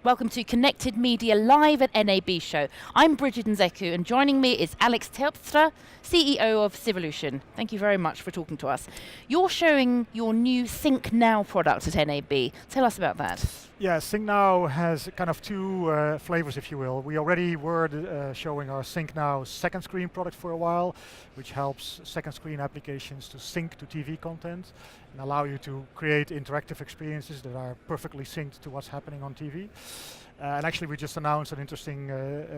Welcome to Connected Media Live at NAB Show. I'm Bridget Nzeku, and joining me is Alex Terpstra, CEO of Civolution. Thank you very much for talking to us. You're showing your new Sync Now product at NAB. Tell us about that. Yeah, Sync Now has kind of two flavors, if you will. We already were showing our Sync Now second screen product for a while, which helps second screen applications to sync to TV content and allow you to create interactive experiences that are perfectly synced to what's happening on TV. And actually we just announced an interesting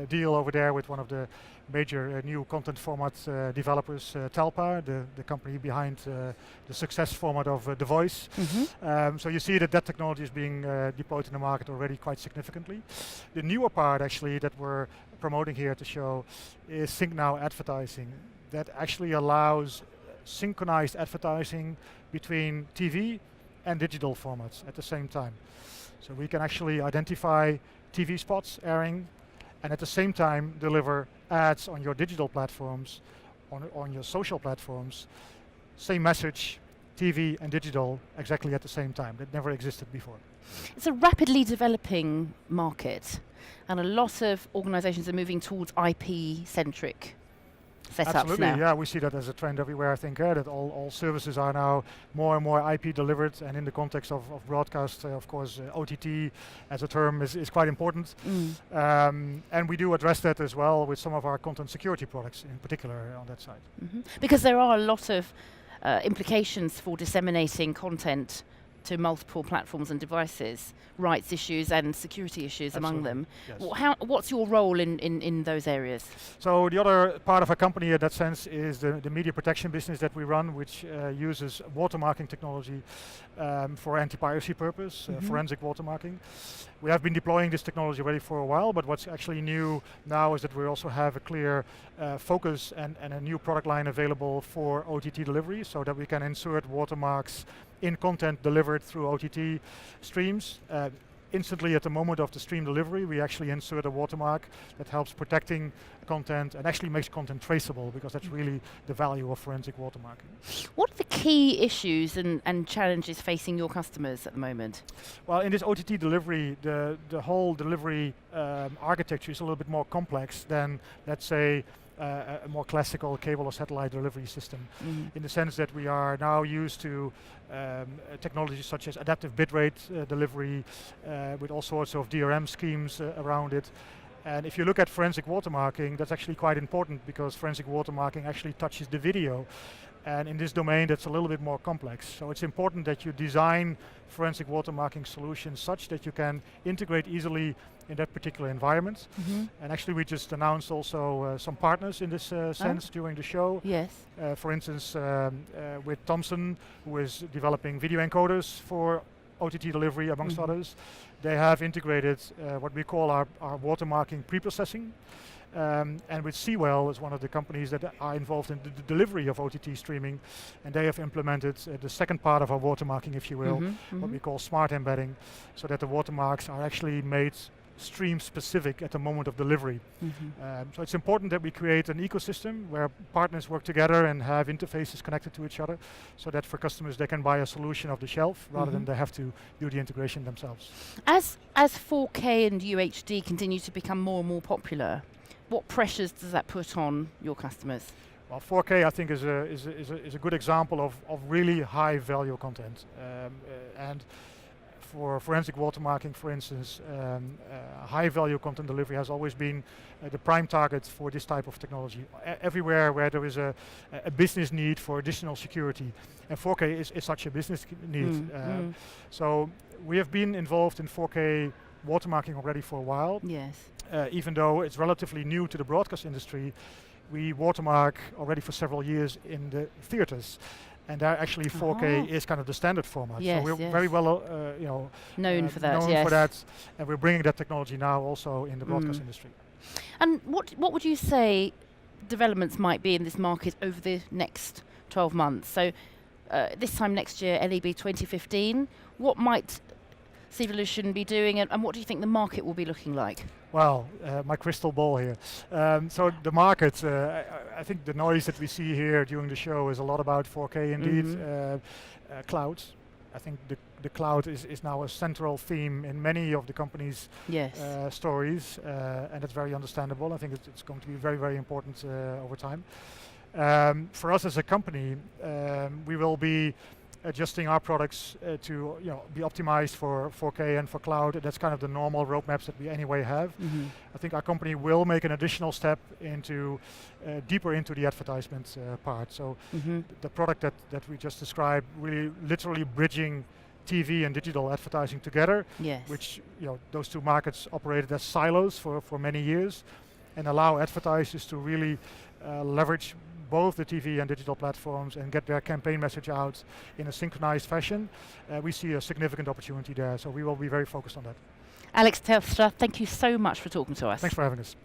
deal over there with one of the major new content format developers, Telpstra, the company behind the success format of The Voice. So you see that technology is being deployed in the market already quite significantly. The newer part actually that we're promoting here at the show is Sync Now advertising. That actually allows synchronized advertising between TV and digital formats at the same time. So we can actually identify TV spots airing and at the same time deliver ads on your digital platforms, on your social platforms. Same message, TV and digital exactly at the same time. That never existed before. It's a rapidly developing market and a lot of organizations are moving towards IP-centric setups now. Absolutely, yeah, we see that as a trend everywhere. I think that all services are now more and more IP delivered, and in the context of broadcast, of course, OTT as a term is quite important. And we do address that as well with some of our content security products, in particular on that side. Because there are a lot of implications for disseminating content to multiple platforms and devices, rights issues and security issues among them. Yes. What's your role in those areas? So the other part of our company in that sense is the media protection business that we run, which uses watermarking technology for anti-piracy purpose, forensic watermarking. We have been deploying this technology already for a while, but what's actually new now is that we also have a clear focus and a new product line available for OTT delivery, so that we can insert watermarks in content delivered through OTT streams. Instantly at the moment of the stream delivery, we actually insert a watermark that helps protecting content and actually makes content traceable, because that's really the value of forensic watermarking. What are the key issues and challenges facing your customers at the moment? Well, in this OTT delivery, the whole delivery architecture is a little bit more complex than, let's say, a more classical cable or satellite delivery system, in the sense that we are now used to technologies such as adaptive bitrate delivery with all sorts of DRM schemes around it. And if you look at forensic watermarking, that's actually quite important, because forensic watermarking actually touches the video. And in this domain, that's a little bit more complex. So it's important that you design forensic watermarking solutions such that you can integrate easily in that particular environment. And actually we just announced also some partners in this sense during the show. Yes. For instance, with Thomson, who is developing video encoders for OTT delivery, amongst others. They have integrated what we call our watermarking pre-processing. And with Seawell is one of the companies that are involved in the delivery of OTT streaming, and they have implemented the second part of our watermarking, if you will, what we call smart embedding, so that the watermarks are actually made stream specific at the moment of delivery. So it's important that we create an ecosystem where partners work together and have interfaces connected to each other, so that for customers they can buy a solution off the shelf rather than they have to do the integration themselves. As 4K and UHD continue to become more and more popular, what pressures does that put on your customers? Well, 4K I think is a good example of really high value content. And for forensic watermarking, for instance, high value content delivery has always been the prime target for this type of technology. Everywhere where there is a business need for additional security, and 4K is such a business need. So we have been involved in 4K watermarking already for a while. Yes. Even though it's relatively new to the broadcast industry, we watermark already for several years in the theaters. And there actually 4K is kind of the standard format. Yes, so we're very well known for that. For that, and we're bringing that technology now also in the broadcast industry. And what would you say developments might be in this market over the next 12 months? So this time next year, NAB 2015, what might Civolution be doing, and what do you think the market will be looking like? Well, my crystal ball here. So the market, I think the noise that we see here during the show is a lot about 4K indeed. Clouds. I think the cloud is now a central theme in many of the companies' Yes. stories, and that's very understandable. I think it's going to be very, very important over time. For us as a company, we will be adjusting our products to be optimized for 4K and for cloud. That's kind of the normal roadmaps that we anyway have. I think our company will make an additional step into deeper into the advertisement part. So the product that we just described, really literally bridging TV and digital advertising together, Yes. which those two markets operated as silos for many years, and allow advertisers to really leverage both the TV and digital platforms and get their campaign message out in a synchronized fashion. We see a significant opportunity there, so we will be very focused on that. Alex Terpstra, thank you so much for talking to us. Thanks for having us.